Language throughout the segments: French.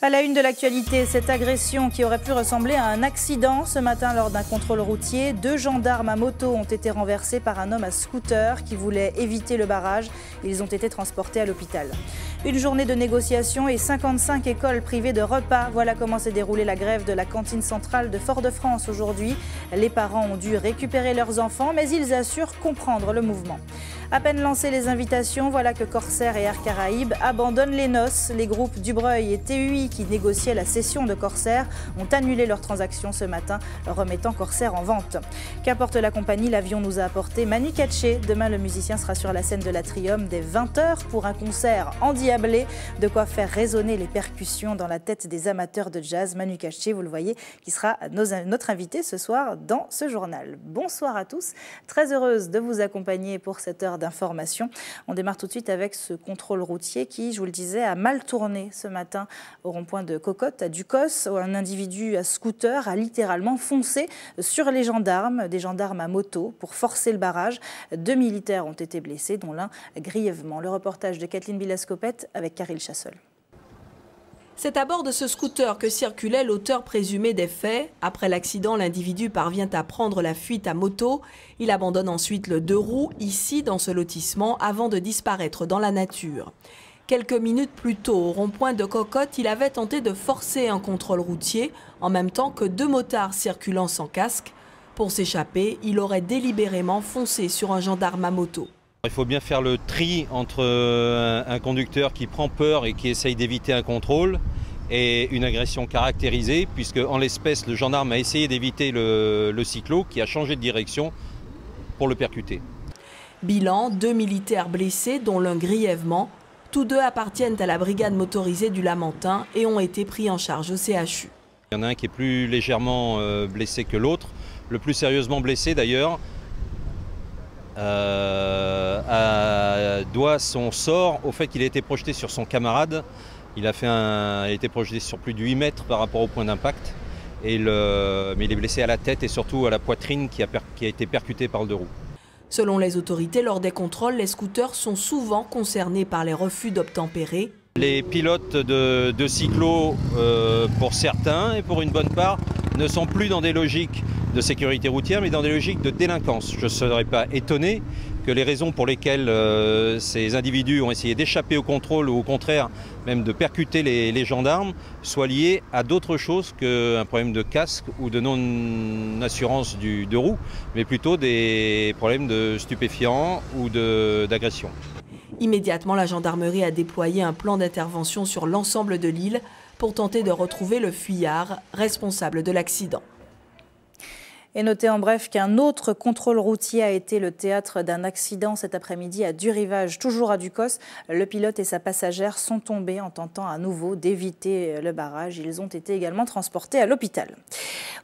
À la une de l'actualité, cette agression qui aurait pu ressembler à un accident. Ce matin, lors d'un contrôle routier, 2 gendarmes à moto ont été renversés par un homme à scooter qui voulait éviter le barrage. Ils ont été transportés à l'hôpital. Une journée de négociation et 55 écoles privées de repas. Voilà comment s'est déroulée la grève de la cantine centrale de Fort-de-France aujourd'hui. Les parents ont dû récupérer leurs enfants, mais ils assurent comprendre le mouvement. À peine lancées les invitations, voilà que Corsair et Air Caraïbes abandonnent les noces. Les groupes Dubreuil et TUI qui négociaient la cession de Corsair ont annulé leurs transactions ce matin, remettant Corsair en vente. Qu'apporte la compagnie? L'avion nous a apporté Manu Katché. Demain, le musicien sera sur la scène de l'Atrium dès 20h pour un concert endiablé. De quoi faire résonner les percussions dans la tête des amateurs de jazz. Manu Katché, vous le voyez, qui sera notre invité ce soir dans ce journal. Bonsoir à tous. Très heureuse de vous accompagner pour cette heure d'information. On démarre tout de suite avec ce contrôle routier qui, je vous le disais, a mal tourné ce matin au rond-point de Cocotte à Ducos, où un individu à scooter a littéralement foncé sur les gendarmes, des gendarmes à moto, pour forcer le barrage. 2 militaires ont été blessés, dont l'un grièvement. Le reportage de Kathleen Bilascopette avec Caril Chassol. C'est à bord de ce scooter que circulait l'auteur présumé des faits. Après l'accident, l'individu parvient à prendre la fuite à moto. Il abandonne ensuite le 2 roues, ici dans ce lotissement, avant de disparaître dans la nature. Quelques minutes plus tôt, au rond-point de Cocotte, il avait tenté de forcer un contrôle routier, en même temps que 2 motards circulant sans casque. Pour s'échapper, il aurait délibérément foncé sur un gendarme à moto. Il faut bien faire le tri entre un conducteur qui prend peur et qui essaye d'éviter un contrôle et une agression caractérisée, puisque en l'espèce, le gendarme a essayé d'éviter le cyclo qui a changé de direction pour le percuter. Bilan, 2 militaires blessés, dont l'un grièvement. Tous 2 appartiennent à la brigade motorisée du Lamentin et ont été pris en charge au CHU. Il y en a un qui est plus légèrement blessé que l'autre. Le plus sérieusement blessé d'ailleurs doit son sort au fait qu'il a été projeté sur son camarade. Il a été projeté sur plus de 8 mètres par rapport au point d'impact. Mais il est blessé à la tête et surtout à la poitrine qui a été percuté par le 2 roues. Selon les autorités, lors des contrôles, les scooters sont souvent concernés par les refus d'obtempérer. Les pilotes de cyclo, pour certains et pour une bonne part, ne sont plus dans des logiques de sécurité routière, mais dans des logiques de délinquance. Je ne serais pas étonné que les raisons pour lesquelles ces individus ont essayé d'échapper au contrôle ou au contraire même de percuter les gendarmes soient liées à d'autres choses qu'un problème de casque ou de non-assurance du 2 roues, mais plutôt des problèmes de stupéfiants ou d'agression. Immédiatement, la gendarmerie a déployé un plan d'intervention sur l'ensemble de l'île pour tenter de retrouver le fuyard responsable de l'accident. Et notez en bref qu'un autre contrôle routier a été le théâtre d'un accident cet après-midi à Durivage, toujours à Ducos. Le pilote et sa passagère sont tombés en tentant à nouveau d'éviter le barrage. Ils ont été également transportés à l'hôpital.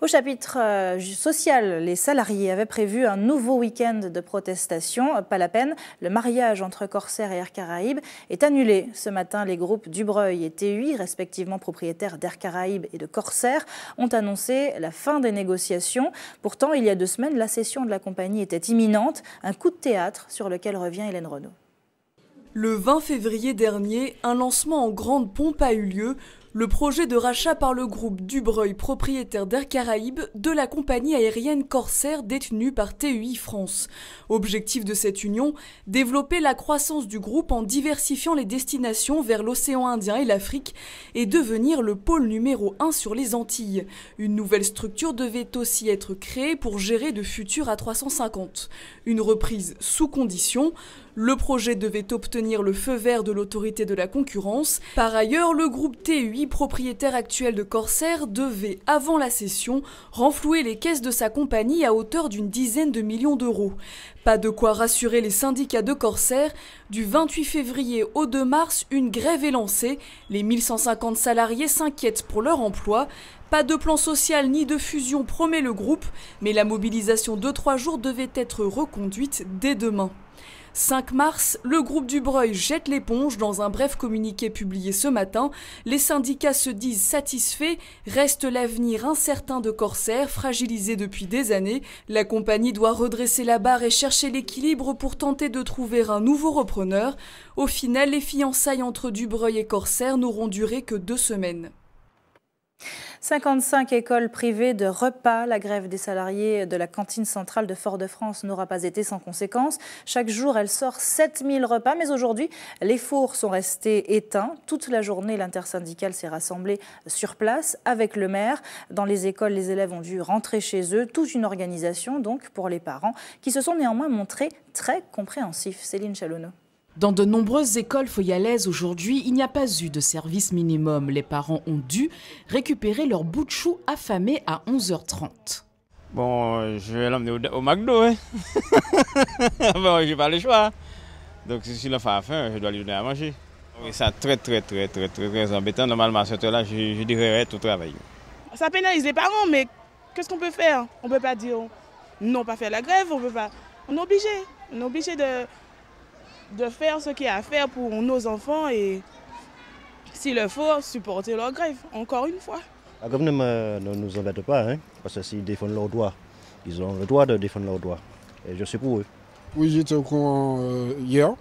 Au chapitre social, les salariés avaient prévu un nouveau week-end de protestation. Pas la peine, le mariage entre Corsair et Air Caraïbes est annulé. Ce matin, les groupes Dubreuil et TUI, respectivement propriétaires d'Air Caraïbes et de Corsair, ont annoncé la fin des négociations. Pourtant, il y a 2 semaines, la cession de la compagnie était imminente. Un coup de théâtre sur lequel revient Hélène Renaud. Le 20 février dernier, un lancement en grande pompe a eu lieu. Le projet de rachat par le groupe Dubreuil, propriétaire d'Air Caraïbes, de la compagnie aérienne Corsair détenue par TUI France. Objectif de cette union, développer la croissance du groupe en diversifiant les destinations vers l'océan Indien et l'Afrique et devenir le pôle numéro 1 sur les Antilles. Une nouvelle structure devait aussi être créée pour gérer de futurs A350. Une reprise sous condition. Le projet devait obtenir le feu vert de l'autorité de la concurrence. Par ailleurs, le groupe TUI, propriétaire actuel de Corsair, devait, avant la cession, renflouer les caisses de sa compagnie à hauteur d'une dizaine de millions d'euros. Pas de quoi rassurer les syndicats de Corsair. Du 28 février au 2 mars, une grève est lancée. Les 1150 salariés s'inquiètent pour leur emploi. Pas de plan social ni de fusion promet le groupe, mais la mobilisation de 3 jours devait être reconduite dès demain. 5 mars, le groupe Dubreuil jette l'éponge dans un bref communiqué publié ce matin. Les syndicats se disent satisfaits, reste l'avenir incertain de Corsair, fragilisé depuis des années. La compagnie doit redresser la barre et chercher l'équilibre pour tenter de trouver un nouveau repreneur. Au final, les fiançailles entre Dubreuil et Corsair n'auront duré que 2 semaines. 55 écoles privées de repas. La grève des salariés de la cantine centrale de Fort-de-France n'aura pas été sans conséquence. Chaque jour, elle sort 7000 repas. Mais aujourd'hui, les fours sont restés éteints. Toute la journée, l'intersyndicale s'est rassemblée sur place avec le maire. Dans les écoles, les élèves ont dû rentrer chez eux. Toute une organisation donc pour les parents qui se sont néanmoins montrés très compréhensifs. Céline Chalonneau. Dans de nombreuses écoles foyalaises aujourd'hui, il n'y a pas eu de service minimum. Les parents ont dû récupérer leur bout de chou affamé à 11h30. Bon, je vais l'emmener au McDo. Hein. Bon, je n'ai pas le choix. Donc, si l'enfant a faim, je dois lui donner à manger. Oui, c'est très embêtant. Normalement, à cette heure-là, je dirais tout travail. Ça pénalise les parents, mais qu'est-ce qu'on peut faire? On ne peut pas dire non, pas faire la grève. On est obligé de faire ce qu'il y a à faire pour nos enfants et, s'il le faut, supporter leur grève, encore une fois. La grève ne nous embête pas, hein, parce que s'ils défendent leurs droits, ils ont le droit de défendre leurs droits. Et je suis pour eux. Oui, j'étais au courant hier.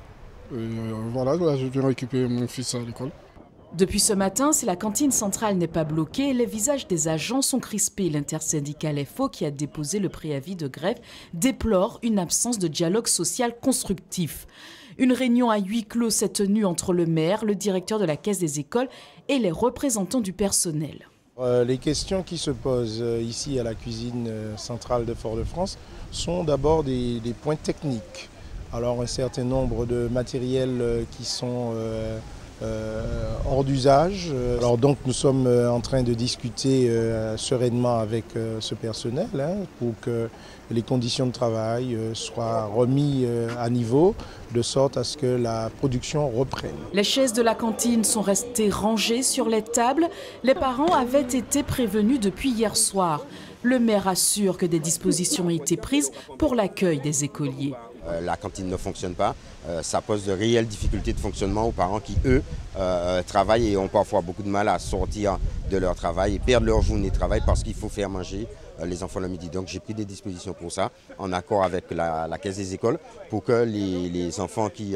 Voilà, là, je viens récupérer mon fils à l'école. Depuis ce matin, si la cantine centrale n'est pas bloquée, les visages des agents sont crispés. L'intersyndicale FO, qui a déposé le préavis de grève, déplore une absence de dialogue social constructif. Une réunion à huis clos s'est tenue entre le maire, le directeur de la caisse des écoles et les représentants du personnel. Les questions qui se posent ici à la cuisine centrale de Fort-de-France sont d'abord des points techniques. Alors un certain nombre de matériels qui sont hors d'usage. Alors donc nous sommes en train de discuter sereinement avec ce personnel pour que les conditions de travail soient remises à niveau de sorte à ce que la production reprenne. Les chaises de la cantine sont restées rangées sur les tables. Les parents avaient été prévenus depuis hier soir. Le maire assure que des dispositions ont été prises pour l'accueil des écoliers. La cantine ne fonctionne pas, ça pose de réelles difficultés de fonctionnement aux parents qui, eux, travaillent et ont parfois beaucoup de mal à sortir de leur travail et perdent leur journée de travail parce qu'il faut faire manger les enfants le midi. Donc j'ai pris des dispositions pour ça, en accord avec la caisse des écoles, pour que les enfants qui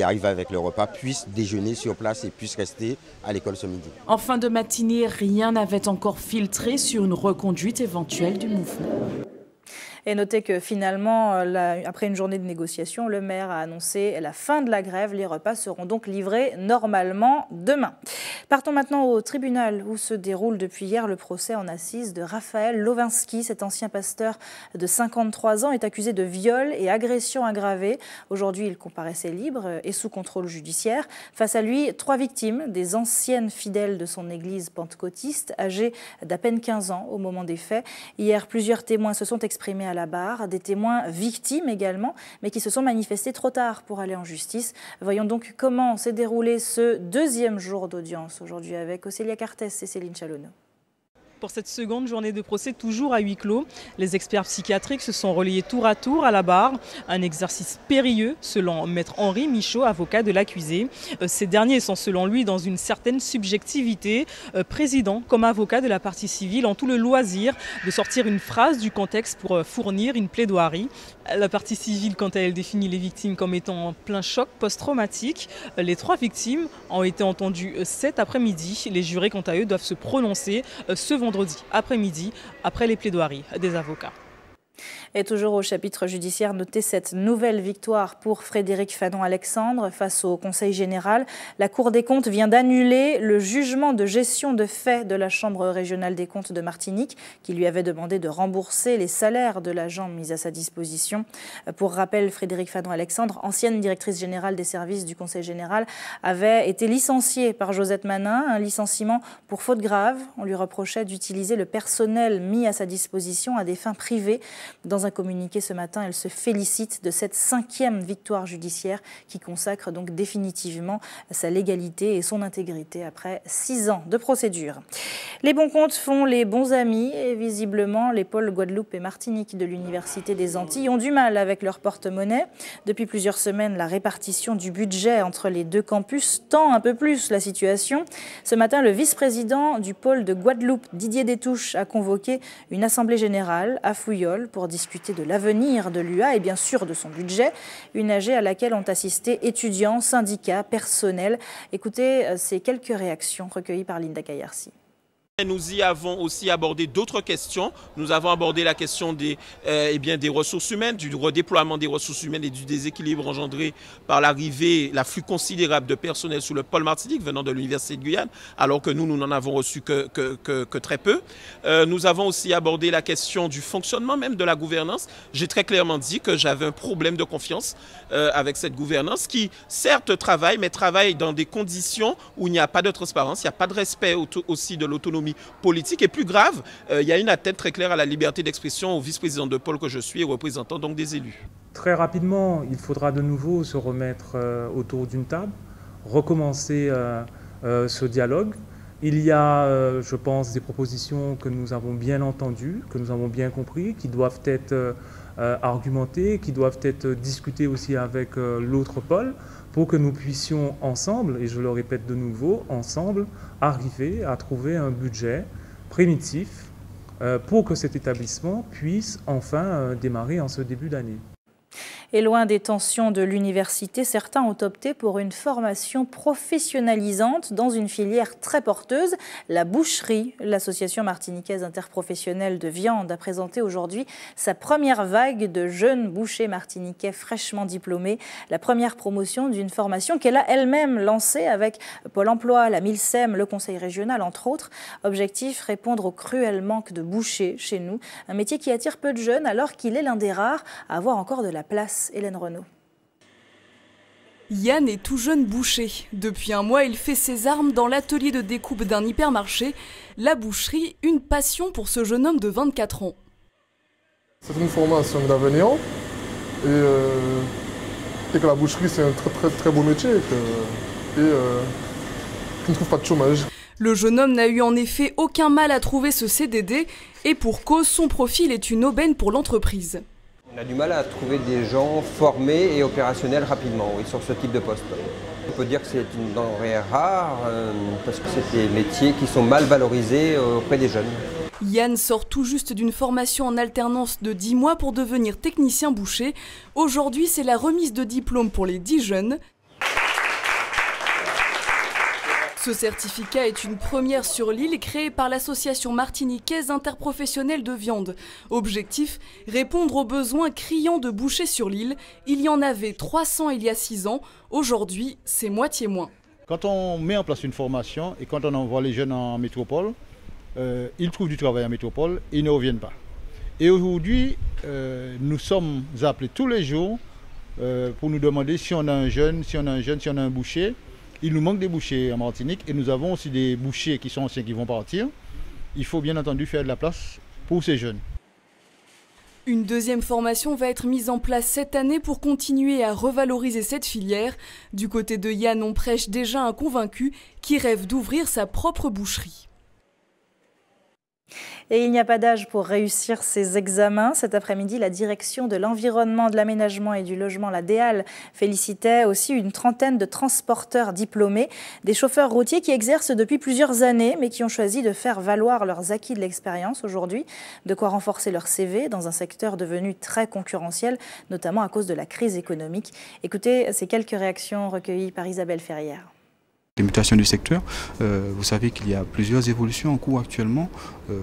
arrivent avec le repas puissent déjeuner sur place et puissent rester à l'école ce midi. En fin de matinée, rien n'avait encore filtré sur une reconduite éventuelle du mouvement. Et notez que finalement, après une journée de négociation, le maire a annoncé la fin de la grève. Les repas seront donc livrés normalement demain. Partons maintenant au tribunal où se déroule depuis hier le procès en assises de Raphaël Lovinski. Cet ancien pasteur de 53 ans est accusé de viol et agression aggravée. Aujourd'hui, il comparaissait libre et sous contrôle judiciaire. Face à lui, 3 victimes, des anciennes fidèles de son église pentecôtiste, âgées d'à peine 15 ans au moment des faits. Hier, plusieurs témoins se sont exprimés à la barre, des témoins victimes également, mais qui se sont manifestés trop tard pour aller en justice. Voyons donc comment s'est déroulé ce deuxième jour d'audience aujourd'hui avec Océlia Cartes et Céline Chalonneau. Pour cette seconde journée de procès, toujours à huis clos, les experts psychiatriques se sont relayés tour à tour à la barre. Un exercice périlleux, selon maître Henri Michaud, avocat de l'accusé. Ces derniers sont, selon lui, dans une certaine subjectivité. Président, comme avocat de la partie civile, ont tout le loisir de sortir une phrase du contexte pour fournir une plaidoirie. La partie civile, quant à elle, définit les victimes comme étant en plein choc post-traumatique. Les 3 victimes ont été entendues cet après-midi. Les jurés, quant à eux, doivent se prononcer ce vendredi après-midi, après les plaidoiries des avocats. Et toujours au chapitre judiciaire, notez cette nouvelle victoire pour Frédéric Fanon-Alexandre face au Conseil général. La Cour des comptes vient d'annuler le jugement de gestion de fait de la Chambre régionale des comptes de Martinique qui lui avait demandé de rembourser les salaires de l'agent mis à sa disposition. Pour rappel, Frédéric Fanon-Alexandre, ancienne directrice générale des services du Conseil général, avait été licenciée par Josette Manin, un licenciement pour faute grave. On lui reprochait d'utiliser le personnel mis à sa disposition à des fins privées. Dans un communiqué ce matin, elle se félicite de cette 5e victoire judiciaire qui consacre donc définitivement sa légalité et son intégrité après 6 ans de procédure. Les bons comptes font les bons amis et visiblement les pôles Guadeloupe et Martinique de l'Université des Antilles ont du mal avec leur porte-monnaie. Depuis plusieurs semaines, la répartition du budget entre les 2 campus tend un peu plus la situation. Ce matin, le vice-président du pôle de Guadeloupe, Didier Détouche, a convoqué une assemblée générale à Fouillol pour discuter de l'avenir de l'UA et bien sûr de son budget. Une AG à laquelle ont assisté étudiants, syndicats, personnels. Écoutez ces quelques réactions recueillies par Linda Kayarsi. Nous y avons aussi abordé d'autres questions. Nous avons abordé la question des ressources humaines, du redéploiement des ressources humaines et du déséquilibre engendré par l'afflux considérable de personnel sur le pôle Martinique venant de l'Université de Guyane, alors que nous n'en avons reçu que très peu. Nous avons aussi abordé la question du fonctionnement même de la gouvernance. J'ai très clairement dit que j'avais un problème de confiance avec cette gouvernance qui, certes, travaille, mais travaille dans des conditions où il n'y a pas de transparence, il n'y a pas de respect aussi de l'autonomie politique et plus grave, il y a une atteinte très claire à la liberté d'expression au vice-président de pôle que je suis et représentant donc des élus. Très rapidement, il faudra de nouveau se remettre autour d'une table, recommencer ce dialogue. Il y a, je pense, des propositions que nous avons bien entendues, que nous avons bien compris, qui doivent être argumentées, qui doivent être discutées aussi avec l'autre pôle, pour que nous puissions ensemble, et je le répète de nouveau, ensemble, arriver à trouver un budget primitif pour que cet établissement puisse enfin démarrer en ce début d'année. Et loin des tensions de l'université, certains ont opté pour une formation professionnalisante dans une filière très porteuse, la boucherie. L'association martiniquaise interprofessionnelle de viande a présenté aujourd'hui sa première vague de jeunes bouchers martiniquais fraîchement diplômés. La première promotion d'une formation qu'elle a elle-même lancée avec Pôle emploi, la Milsem, le Conseil régional, entre autres. Objectif, répondre au cruel manque de bouchers chez nous. Un métier qui attire peu de jeunes alors qu'il est l'un des rares à avoir encore de la place. Hélène Renaud. Yann est tout jeune boucher. Depuis un mois, il fait ses armes dans l'atelier de découpe d'un hypermarché. La boucherie, une passion pour ce jeune homme de 24 ans. C'est une formation d'avenir et que la boucherie c'est un très beau métier et qui ne trouve pas de chômage. Le jeune homme n'a eu en effet aucun mal à trouver ce CDD et pour cause, son profil est une aubaine pour l'entreprise. On a du mal à trouver des gens formés et opérationnels rapidement, oui, sur ce type de poste. On peut dire que c'est une denrée rare parce que c'est des métiers qui sont mal valorisés auprès des jeunes. Yann sort tout juste d'une formation en alternance de 10 mois pour devenir technicien boucher. Aujourd'hui, c'est la remise de diplôme pour les 10 jeunes. Ce certificat est une première sur l'île créée par l'association martiniquaise interprofessionnelle de viande. Objectif, répondre aux besoins criants de bouchers sur l'île. Il y en avait 300 il y a 6 ans. Aujourd'hui, c'est moitié moins. Quand on met en place une formation et quand on envoie les jeunes en métropole, ils trouvent du travail en métropole et ils ne reviennent pas. Et aujourd'hui, nous sommes appelés tous les jours pour nous demander si on a un jeune, si on a un boucher. Il nous manque des bouchers en Martinique et nous avons aussi des bouchers qui sont anciens qui vont partir. Il faut bien entendu faire de la place pour ces jeunes. Une deuxième formation va être mise en place cette année pour continuer à revaloriser cette filière. Du côté de Yann, on prêche déjà un convaincu qui rêve d'ouvrir sa propre boucherie. Et il n'y a pas d'âge pour réussir ses examens. Cet après-midi, la direction de l'environnement, de l'aménagement et du logement, la DEAL, félicitait aussi une trentaine de transporteurs diplômés, des chauffeurs routiers qui exercent depuis plusieurs années, mais qui ont choisi de faire valoir leurs acquis de l'expérience aujourd'hui, de quoi renforcer leur CV dans un secteur devenu très concurrentiel, notamment à cause de la crise économique. Écoutez ces quelques réactions recueillies par Isabelle Ferrière. Les mutations du secteur, vous savez qu'il y a plusieurs évolutions en cours actuellement,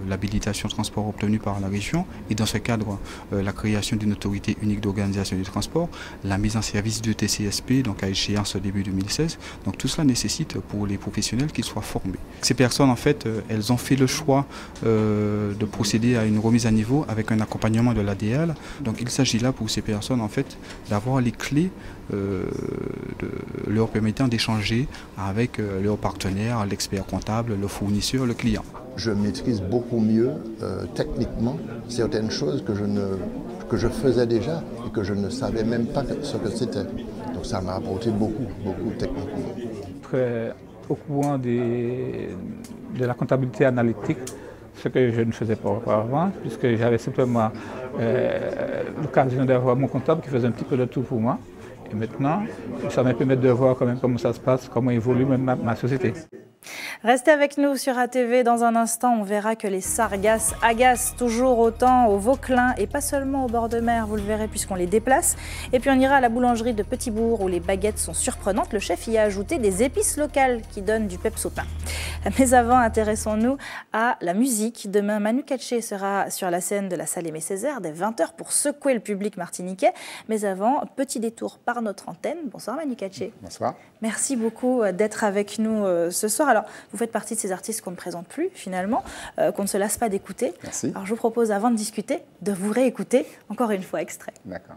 l'habilitation transport obtenue par la région et dans ce cadre la création d'une autorité unique d'organisation du transport, la mise en service de TCSP donc à échéance début 2016. Donc tout cela nécessite pour les professionnels qu'ils soient formés. Ces personnes en fait elles ont fait le choix de procéder à une remise à niveau avec un accompagnement de l'ADL. Donc il s'agit là pour ces personnes en fait d'avoir les clés leur permettant d'échanger avec leurs partenaires, l'expert comptable, le fournisseur, le client. Je maîtrise beaucoup mieux techniquement certaines choses que je faisais déjà et que je ne savais même pas ce que c'était. Donc ça m'a apporté beaucoup techniquement. Très au courant de la comptabilité analytique, ce que je ne faisais pas auparavant, puisque j'avais simplement l'occasion d'avoir mon comptable qui faisait un petit peu de tout pour moi. Et maintenant, ça me permet de voir quand même comment ça se passe, comment évolue même ma société. Restez avec nous sur ATV. Dans un instant, on verra que les sargasses agacent toujours autant au Vauclin et pas seulement au bord de mer, vous le verrez puisqu'on les déplace. Et puis on ira à la boulangerie de Petit-Bourg où les baguettes sont surprenantes. Le chef y a ajouté des épices locales qui donnent du peps au pain. Mais avant, intéressons-nous à la musique. Demain, Manu Katché sera sur la scène de la salle Aimé Césaire dès 20h pour secouer le public martiniquais. Mais avant, petit détour par notre antenne. Bonsoir Manu Katché. Bonsoir. Merci beaucoup d'être avec nous ce soir. Alors, vous faites partie de ces artistes qu'on ne présente plus, finalement, qu'on ne se lasse pas d'écouter. Merci. Alors, je vous propose, avant de discuter, de vous réécouter, encore une fois, extrait. D'accord.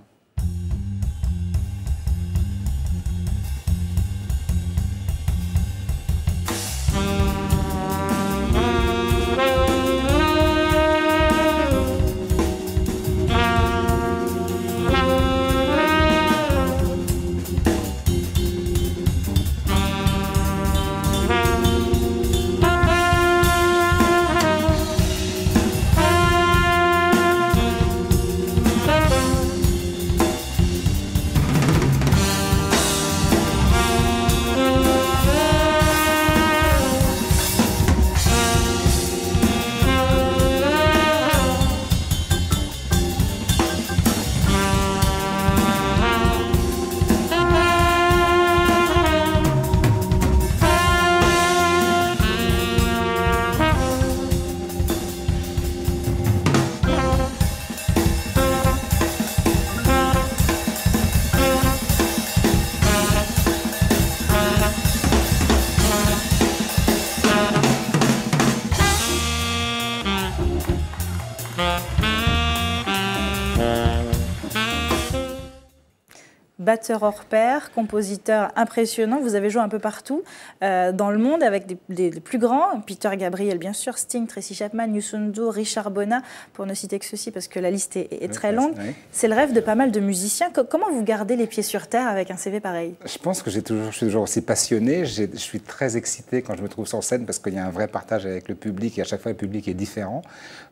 Batteur hors pair, compositeur impressionnant, vous avez joué un peu partout dans le monde avec des plus grands, Peter Gabriel bien sûr, Sting, Tracy Chapman, Youssou N'Dour, Richard Bona, pour ne citer que ceux-ci parce que la liste est très longue. Oui. C'est le rêve de pas mal de musiciens. Comment vous gardez les pieds sur terre avec un CV pareil? Je pense que je suis toujours aussi passionné, je suis très excité quand je me trouve sur scène parce qu'il y a un vrai partage avec le public et à chaque fois le public est différent,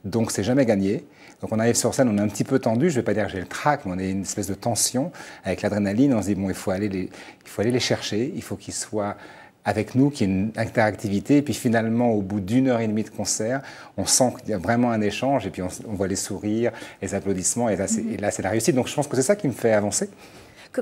donc c'est jamais gagné. Donc on arrive sur scène, on est un petit peu tendu, je ne vais pas dire que j'ai le trac, mais on est une espèce de tension avec l'adrénaline, on se dit bon, il faut aller les chercher, il faut qu'ils soient avec nous, qu'il y ait une interactivité, et puis finalement au bout d'1h30 de concert, on sent qu'il y a vraiment un échange, et puis on voit les sourires, les applaudissements, et là c'est la réussite. Donc je pense que c'est ça qui me fait avancer.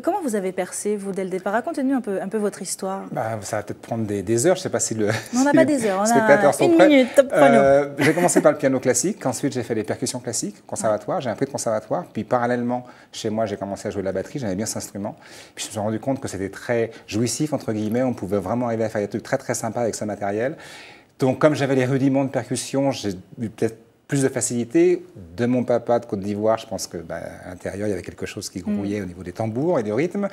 Comment vous avez percé, vous, dès le départ? Racontez-nous un peu votre histoire. Ça va peut-être prendre des heures, je ne sais pas si le... On n'a pas des heures, on a une minute, top chrono. J'ai commencé par le piano classique, ensuite j'ai fait les percussions classiques, conservatoire, j'ai un prix de conservatoire, puis parallèlement, chez moi, j'ai commencé à jouer de la batterie, j'aimais bien cet instrument, puis je me suis rendu compte que c'était très jouissif, entre guillemets, on pouvait vraiment arriver à faire des trucs très très sympas avec ce matériel. Donc comme j'avais les rudiments de percussion, j'ai eu peut-être plus de facilité. De mon papa de Côte d'Ivoire, je pense qu'à l'intérieur, il y avait quelque chose qui grouillait au niveau des tambours et du rythme.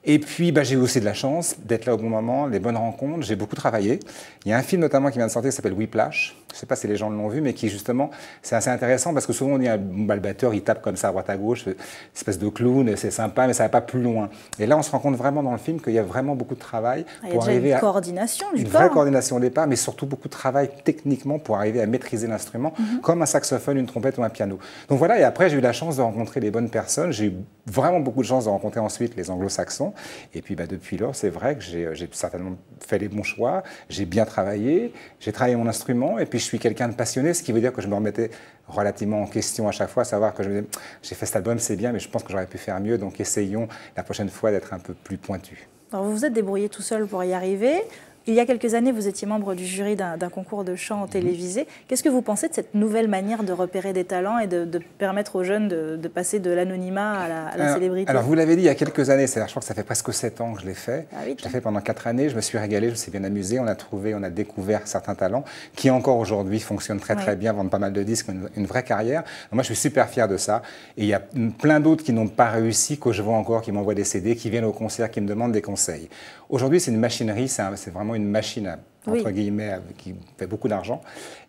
Et puis, j'ai eu aussi de la chance d'être là au bon moment, les bonnes rencontres. J'ai beaucoup travaillé. Il y a un film notamment qui vient de sortir qui s'appelle Whiplash. Je ne sais pas si les gens l'ont vu, mais qui justement, c'est assez intéressant parce que souvent on dit le batteur, il tape comme ça à droite à gauche, une espèce de clown, c'est sympa, mais ça ne va pas plus loin. Et là, on se rend compte vraiment dans le film qu'il y a vraiment beaucoup de travail pour arriver à une coordination du corps. Une vraie coordination au départ, mais surtout beaucoup de travail techniquement pour arriver à maîtriser l'instrument, comme un saxophone, une trompette ou un piano. Donc voilà, et après, j'ai eu la chance de rencontrer les bonnes personnes. J'ai eu vraiment beaucoup de chance de rencontrer ensuite les anglo-saxons. Et puis depuis lors, c'est vrai que j'ai certainement fait les bons choix, j'ai bien travaillé, j'ai travaillé mon instrument, et puis je suis quelqu'un de passionné, ce qui veut dire que je me remettais relativement en question à chaque fois, à savoir que je me disais, j'ai fait cet album, c'est bien, mais je pense que j'aurais pu faire mieux, donc essayons la prochaine fois d'être un peu plus pointu. Alors vous vous êtes débrouillé tout seul pour y arriver. Il y a quelques années, vous étiez membre du jury d'un concours de chant télévisé. Qu'est-ce que vous pensez de cette nouvelle manière de repérer des talents et de permettre aux jeunes de passer de l'anonymat à la célébrité? Alors, vous l'avez dit il y a quelques années, je crois que ça fait presque 7 ans que je l'ai fait. Je l'ai fait pendant 4 années, je me suis régalé, je me suis bien amusé. On a découvert certains talents qui encore aujourd'hui fonctionnent très bien, vendent pas mal de disques, une vraie carrière. Donc, moi, je suis super fier de ça. Et il y a plein d'autres qui n'ont pas réussi, que je vois encore, qui m'envoient des CD, qui viennent au concert, qui me demandent des conseils. Aujourd'hui, c'est une machinerie, c'est vraiment une machine, entre guillemets, qui fait beaucoup d'argent.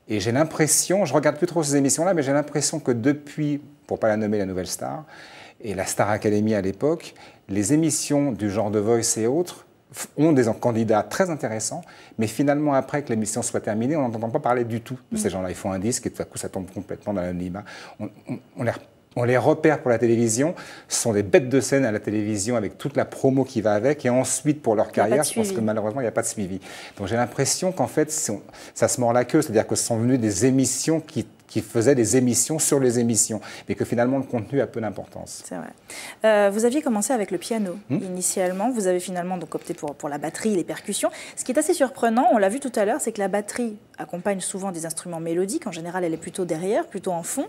Et j'ai l'impression, je ne regarde plus trop ces émissions-là, mais j'ai l'impression que depuis, pour ne pas la nommer la Nouvelle Star, et la Star Academy à l'époque, les émissions du genre The Voice et autres ont des candidats très intéressants, mais finalement, après que l'émission soit terminée, on n'entend pas parler du tout de ces gens-là. Ils font un disque et tout à coup, ça tombe complètement dans l'anonymat. on les repère pour la télévision, ce sont des bêtes de scène à la télévision avec toute la promo qui va avec, et ensuite pour leur carrière, je pense que malheureusement il n'y a pas de suivi. Donc j'ai l'impression qu'en fait ça se mord la queue, c'est-à-dire que ce sont venus des émissions qui faisaient des émissions sur les émissions, mais que finalement le contenu a peu d'importance. C'est vrai. Vous aviez commencé avec le piano initialement, vous avez finalement donc opté pour la batterie, les percussions. Ce qui est assez surprenant, on l'a vu tout à l'heure, c'est que la batterie accompagne souvent des instruments mélodiques, en général elle est plutôt derrière, plutôt en fond,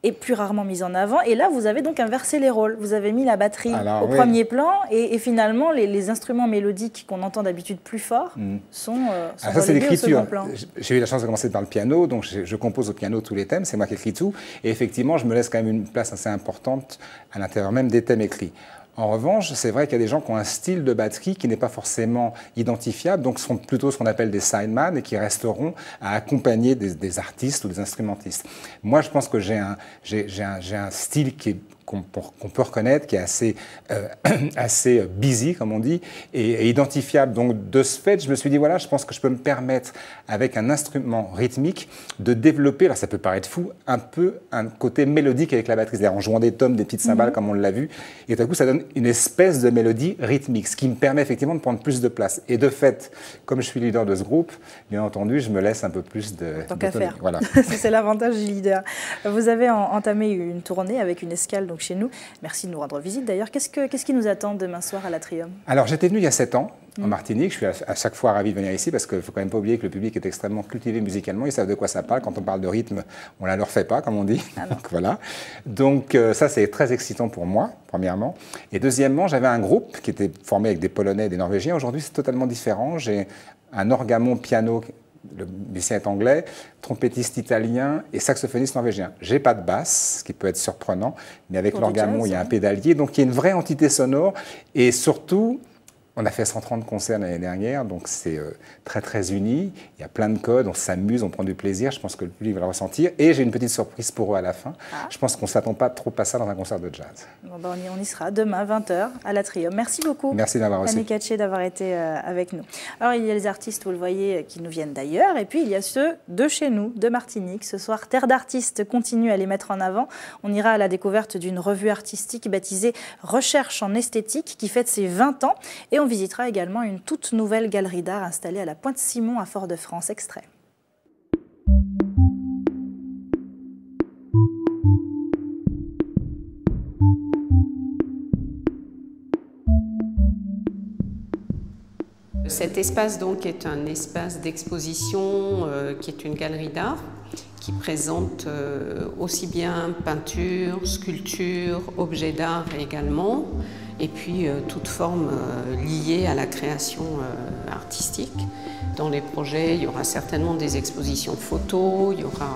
et plus rarement mise en avant. Et là, vous avez donc inversé les rôles. Vous avez mis la batterie au premier plan et finalement, les instruments mélodiques qu'on entend d'habitude plus fort sont relégués au second plan. J'ai eu la chance de commencer par le piano, donc je compose au piano tous les thèmes, c'est moi qui écris tout. Et effectivement, je me laisse quand même une place assez importante à l'intérieur même des thèmes écrits. En revanche, c'est vrai qu'il y a des gens qui ont un style de batterie qui n'est pas forcément identifiable, donc sont plutôt ce qu'on appelle des sideman et qui resteront à accompagner des artistes ou des instrumentistes. Moi, je pense que j'ai un style qu'on peut reconnaître, qui est assez busy, comme on dit, et identifiable. Donc, de ce fait, je me suis dit, voilà, je pense que je peux me permettre, avec un instrument rythmique, de développer, alors ça peut paraître fou, un peu un côté mélodique avec la batterie, c'est-à-dire en jouant des tomes, des petites cymbales, comme on l'a vu, et tout à coup, ça donne une espèce de mélodie rythmique, ce qui me permet effectivement de prendre plus de place. Et de fait, comme je suis leader de ce groupe, bien entendu, je me laisse un peu plus de... Tant qu'à faire. Voilà. C'est l'avantage du leader. Vous avez entamé une tournée avec une escale donc chez nous. Merci de nous rendre visite d'ailleurs. Qu'est-ce qui nous attend demain soir à l'Atrium? Alors j'étais venu il y a 7 ans en Martinique. Je suis à chaque fois ravi de venir ici parce qu'il ne faut quand même pas oublier que le public est extrêmement cultivé musicalement. Ils savent de quoi ça parle. Quand on parle de rythme, on ne la leur fait pas, comme on dit. Donc voilà. Donc ça, c'est très excitant pour moi, premièrement. Et deuxièmement, j'avais un groupe qui était formé avec des Polonais et des Norvégiens. Aujourd'hui, c'est totalement différent. J'ai un orgamon piano, le musicien est anglais, trompettiste italien et saxophoniste norvégien. J'ai pas de basse, ce qui peut être surprenant, mais avec l'orgamon, il y a un pédalier, donc il y a une vraie entité sonore. Et surtout, on a fait 130 concerts l'année dernière, donc c'est très très uni. Il y a plein de codes, on s'amuse, on prend du plaisir. Je pense que le public va le ressentir. Et j'ai une petite surprise pour eux à la fin. Je pense qu'on ne s'attend pas trop à ça dans un concert de jazz. Bon, ben on y sera demain, 20h, à l'Atrium. Merci beaucoup. Merci d'avoir reçu. Annie Katché d'avoir été avec nous. Alors, il y a les artistes, vous le voyez, qui nous viennent d'ailleurs. Et puis, il y a ceux de chez nous, de Martinique. Ce soir, Terre d'artistes continue à les mettre en avant. On ira à la découverte d'une revue artistique baptisée Recherche en esthétique, qui fête ses 20 ans. Et on visitera également une toute nouvelle galerie d'art installée à la Pointe-Simon à Fort-de-France. Extrait. Cet espace donc est un espace d'exposition qui est une galerie d'art qui présente aussi bien peinture, sculpture, objets d'art également, et puis toute forme liée à la création artistique. Dans les projets, il y aura certainement des expositions photos, il y aura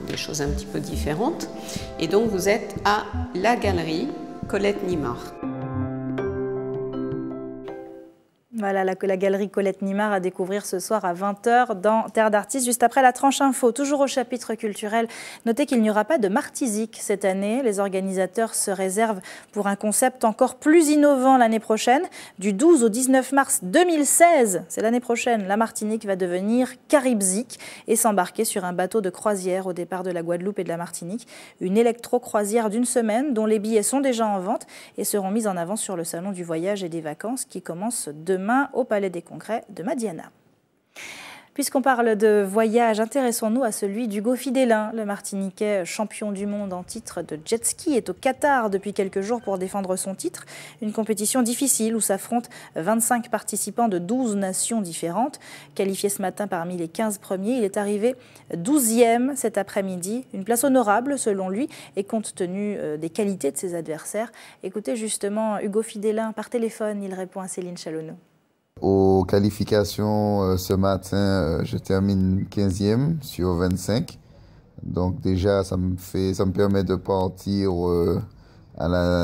des choses un petit peu différentes. Et donc vous êtes à la galerie Colette Nimard. Voilà, la galerie Colette Nimard à découvrir ce soir à 20h dans Terre d'artistes, juste après la tranche info. Toujours au chapitre culturel, notez qu'il n'y aura pas de Martisique cette année. Les organisateurs se réservent pour un concept encore plus innovant l'année prochaine. Du 12 au 19 mars 2016, c'est l'année prochaine, la Martinique va devenir Caribzique et s'embarquer sur un bateau de croisière au départ de la Guadeloupe et de la Martinique. Une électro-croisière d'une semaine dont les billets sont déjà en vente et seront mis en avant sur le salon du voyage et des vacances qui commence demain au Palais des Congrès de Madiana. Puisqu'on parle de voyage, intéressons-nous à celui d'Hugo Fidélin. Le Martiniquais champion du monde en titre de jet ski est au Qatar depuis quelques jours pour défendre son titre. Une compétition difficile où s'affrontent 25 participants de 12 nations différentes. Qualifié ce matin parmi les 15 premiers, il est arrivé 12e cet après-midi. Une place honorable selon lui et compte tenu des qualités de ses adversaires. Écoutez justement Hugo Fidélin par téléphone, il répond à Céline Chalonneau. Aux qualifications, ce matin, je termine 15e sur 25. Donc déjà, ça me permet de partir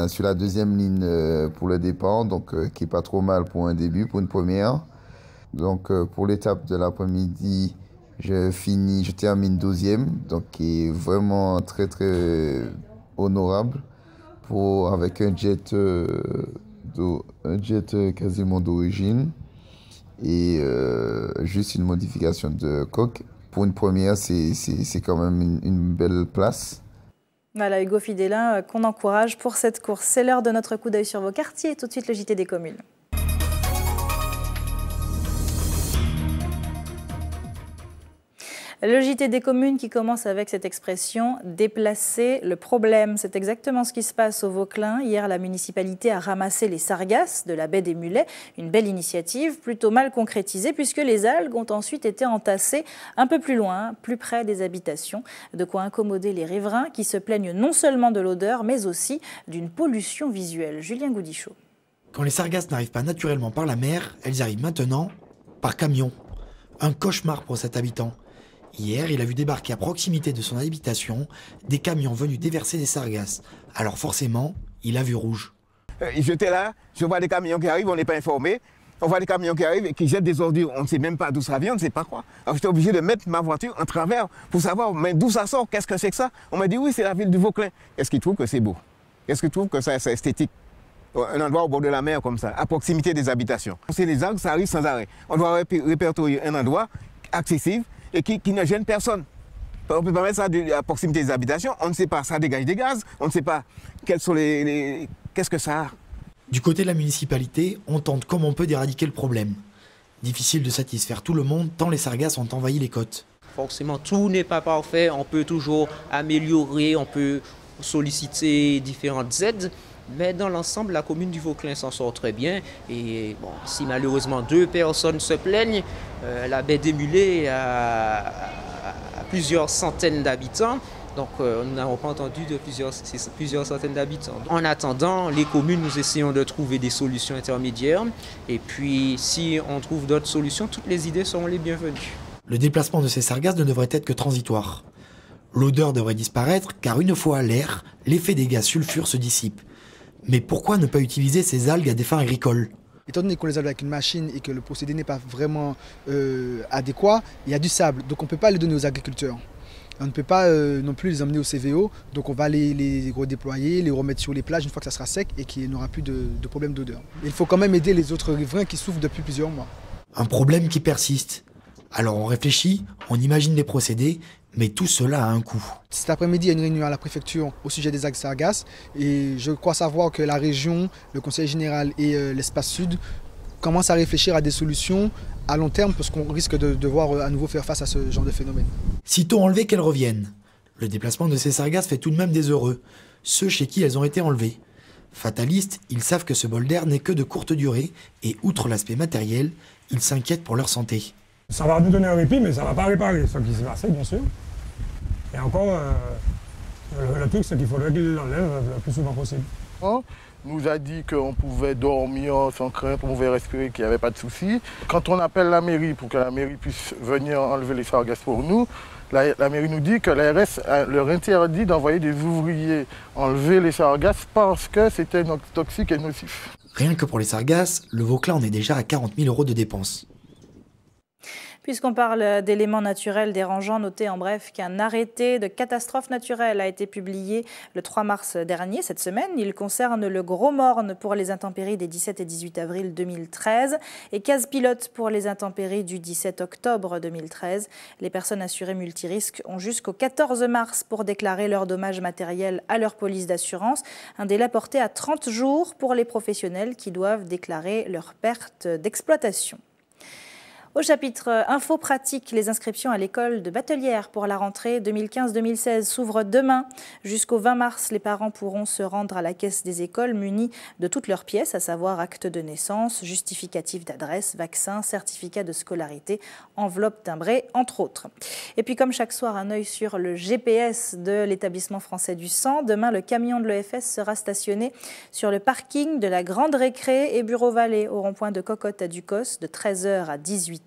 sur la deuxième ligne pour le départ, donc qui n'est pas trop mal pour un début, pour une première. Donc pour l'étape de l'après-midi, je termine 12e, donc qui est vraiment très très honorable avec un jet quasiment d'origine et juste une modification de coque. Pour une première, c'est quand même une belle place. Voilà, Hugo Fidelin, qu'on encourage pour cette course. C'est l'heure de notre coup d'œil sur vos quartiers. Tout de suite, le JT des communes. Le JT des communes qui commence avec cette expression « déplacer le problème ». C'est exactement ce qui se passe au Vauclin. Hier, la municipalité a ramassé les sargasses de la baie des Mulets. Une belle initiative, plutôt mal concrétisée puisque les algues ont ensuite été entassées un peu plus loin, plus près des habitations. De quoi incommoder les riverains qui se plaignent non seulement de l'odeur mais aussi d'une pollution visuelle. Julien Goudichaud. Quand les sargasses n'arrivent pas naturellement par la mer, elles arrivent maintenant par camion. Un cauchemar pour cet habitant. Hier, il a vu débarquer à proximité de son habitation des camions venus déverser des sargasses. Alors forcément, il a vu rouge. J'étais là, je vois des camions qui arrivent, on n'est pas informé. On voit des camions qui arrivent et qui jettent des ordures. On ne sait même pas d'où ça vient, on ne sait pas quoi. Alors j'étais obligé de mettre ma voiture en travers pour savoir mais d'où ça sort, qu'est-ce que c'est que ça. On m'a dit oui, c'est la ville du Vauclin. Est-ce qu'ils trouvent que c'est beau? Est-ce qu'ils trouvent que c'est esthétique? Un endroit au bord de la mer comme ça, à proximité des habitations. C'est les algues, ça arrive sans arrêt. On doit répertorier un endroit accessible et qui ne gêne personne. On ne peut pas mettre ça à proximité des habitations, on ne sait pas, ça dégage des gaz, on ne sait pas qu'est-ce que ça a. Du côté de la municipalité, on tente comme on peut d'éradiquer le problème. Difficile de satisfaire tout le monde tant les sargasses ont envahi les côtes. Forcément, tout n'est pas parfait, on peut toujours améliorer, on peut solliciter différentes aides. Mais dans l'ensemble, la commune du Vauclin s'en sort très bien. Et bon, si malheureusement 2 personnes se plaignent, la baie des Mulets a plusieurs centaines d'habitants. Donc nous n'avons pas entendu de plusieurs centaines d'habitants. En attendant, les communes, nous essayons de trouver des solutions intermédiaires. Et puis si on trouve d'autres solutions, toutes les idées seront les bienvenues. Le déplacement de ces sargasses ne devrait être que transitoire. L'odeur devrait disparaître car une fois à l'air, l'effet des gaz sulfures se dissipe. Mais pourquoi ne pas utiliser ces algues à des fins agricoles? Étant donné qu'on les enlève avec une machine et que le procédé n'est pas vraiment adéquat, il y a du sable, donc on ne peut pas les donner aux agriculteurs. On ne peut pas non plus les emmener au CVO, donc on va les redéployer, les remettre sur les plages une fois que ça sera sec et qu'il n'y aura plus de problème d'odeur. Il faut quand même aider les autres riverains qui souffrent depuis plusieurs mois. Un problème qui persiste. Alors on réfléchit, on imagine les procédés, mais tout cela a un coût. Cet après-midi, il y a une réunion à la préfecture au sujet des algues sargasses et je crois savoir que la région, le conseil général et l'espace sud commencent à réfléchir à des solutions à long terme parce qu'on risque de devoir à nouveau faire face à ce genre de phénomène. Sitôt enlevées qu'elles reviennent. Le déplacement de ces sargasses fait tout de même des heureux, ceux chez qui elles ont été enlevées. Fatalistes, ils savent que ce bol d'air n'est que de courte durée et outre l'aspect matériel, ils s'inquiètent pour leur santé. Ça va nous donner un répit, mais ça ne va pas réparer ce qui s'est passé, bien sûr. Et encore, le truc, c'est qu'il faudrait qu'il l'enlève le plus souvent possible. On nous a dit qu'on pouvait dormir sans crainte, on pouvait respirer, qu'il n'y avait pas de souci. Quand on appelle la mairie pour que la mairie puisse venir enlever les sargasses pour nous, la mairie nous dit que l'ARS leur interdit d'envoyer des ouvriers enlever les sargasses parce que c'était toxique et nocif. Rien que pour les sargasses, le Vauclin en est déjà à 40 000 € de dépenses. Puisqu'on parle d'éléments naturels dérangeants, notez en bref qu'un arrêté de catastrophe naturelle a été publié le 3 mars dernier, cette semaine. Il concerne le Gros Morne pour les intempéries des 17 et 18 avril 2013 et Case Pilote pour les intempéries du 17 octobre 2013. Les personnes assurées multirisques ont jusqu'au 14 mars pour déclarer leurs dommages matériels à leur police d'assurance. Un délai porté à 30 jours pour les professionnels qui doivent déclarer leurs pertes d'exploitation. Au chapitre Info pratique, les inscriptions à l'école de Batelière pour la rentrée 2015-2016 s'ouvrent demain. Jusqu'au 20 mars, les parents pourront se rendre à la caisse des écoles munis de toutes leurs pièces, à savoir acte de naissance, justificatif d'adresse, vaccin, certificat de scolarité, enveloppe timbrée, entre autres. Et puis comme chaque soir, un œil sur le GPS de l'établissement français du sang. Demain, le camion de l'EFS sera stationné sur le parking de la Grande Récré et Bureau Vallée au rond-point de Cocotte à Ducos de 13h à 18h.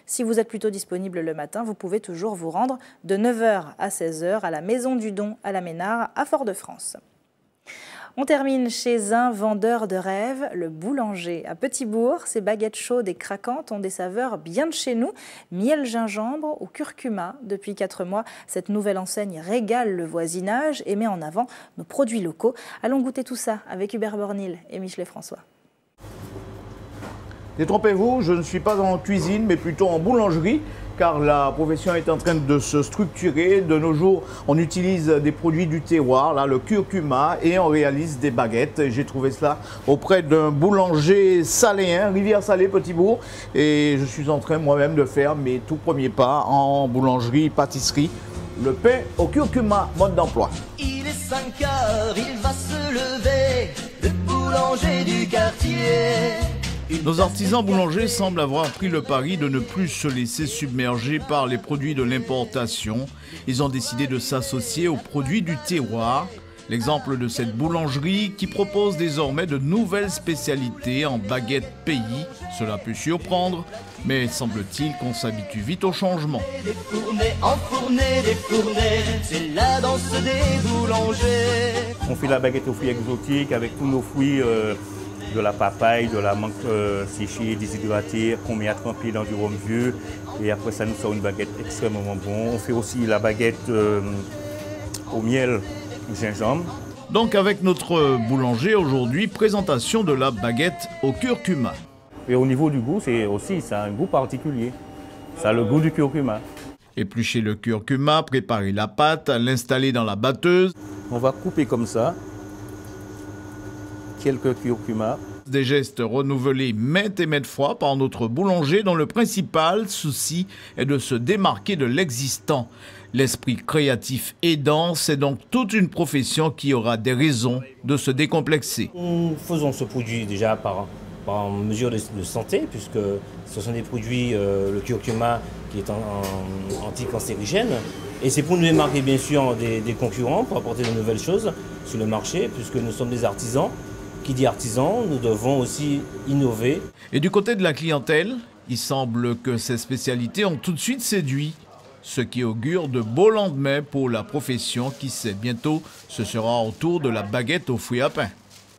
Si vous êtes plutôt disponible le matin, vous pouvez toujours vous rendre de 9h à 16h à la Maison du Don à la Ménard à Fort-de-France. On termine chez un vendeur de rêves, le boulanger. À Petit-Bourg, ces baguettes chaudes et craquantes ont des saveurs bien de chez nous. Miel gingembre ou curcuma. Depuis 4 mois, cette nouvelle enseigne régale le voisinage et met en avant nos produits locaux. Allons goûter tout ça avec Hubert Bornil et Michelet François. Détrompez-vous, je ne suis pas en cuisine, mais plutôt en boulangerie. car la profession est en train de se structurer. De nos jours, on utilise des produits du terroir, là, le curcuma, et on réalise des baguettes. J'ai trouvé cela auprès d'un boulanger saléen, Rivière-Salée, Petit-Bourg, et je suis en train moi-même de faire mes tout premiers pas en boulangerie-pâtisserie. Le pain au curcuma, mode d'emploi. Il est 5 heures, il va se lever, le boulanger du quartier. Nos artisans boulangers semblent avoir pris le pari de ne plus se laisser submerger par les produits de l'importation. Ils ont décidé de s'associer aux produits du terroir. L'exemple de cette boulangerie qui propose désormais de nouvelles spécialités en baguettes pays. Cela peut surprendre, mais semble-t-il qu'on s'habitue vite au changement. Défourné, enfourné, défourné, c'est la danse des boulangers. On fait la baguette aux fruits exotiques avec tous nos fruits, de la papaye, de la menthe séchée, déshydratée, qu'on met à tremper dans du rhum vieux. Et après ça nous sort une baguette extrêmement bonne. On fait aussi la baguette au miel, au gingembre. Donc avec notre boulanger aujourd'hui, présentation de la baguette au curcuma. Et au niveau du goût, ça a un goût particulier. Ça a le goût du curcuma. Éplucher le curcuma, préparer la pâte, l'installer dans la batteuse. On va couper comme ça quelques curcuma. Des gestes renouvelés maintes et maintes fois par notre boulanger dont le principal souci est de se démarquer de l'existant. L'esprit créatif aidant, c'est donc toute une profession qui aura des raisons de se décomplexer. Nous faisons ce produit déjà par mesure de santé, puisque ce sont des produits, le curcuma qui est anticancérigène. Et c'est pour nous démarquer bien sûr des concurrents, pour apporter de nouvelles choses sur le marché, puisque nous sommes des artisans. Qui dit artisan, nous devons aussi innover. Et du côté de la clientèle, il semble que ces spécialités ont tout de suite séduit, ce qui augure de beaux lendemains pour la profession qui sait bientôt ce sera au tour de la baguette aux fruits à pain.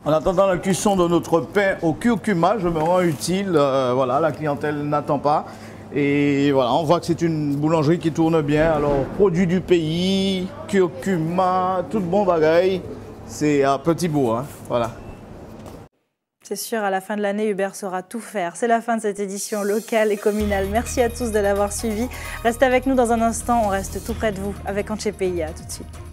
En attendant la cuisson de notre pain au curcuma, je me rends utile. Voilà, la clientèle n'attend pas. Et voilà, on voit que c'est une boulangerie qui tourne bien. Alors, produits du pays, curcuma, tout bon bagaille. C'est à Petit-Bourg, hein, voilà. C'est sûr, à la fin de l'année, Hubert saura tout faire. C'est la fin de cette édition locale et communale. Merci à tous de l'avoir suivi. Restez avec nous dans un instant, on reste tout près de vous avec Anche Pays. À tout de suite.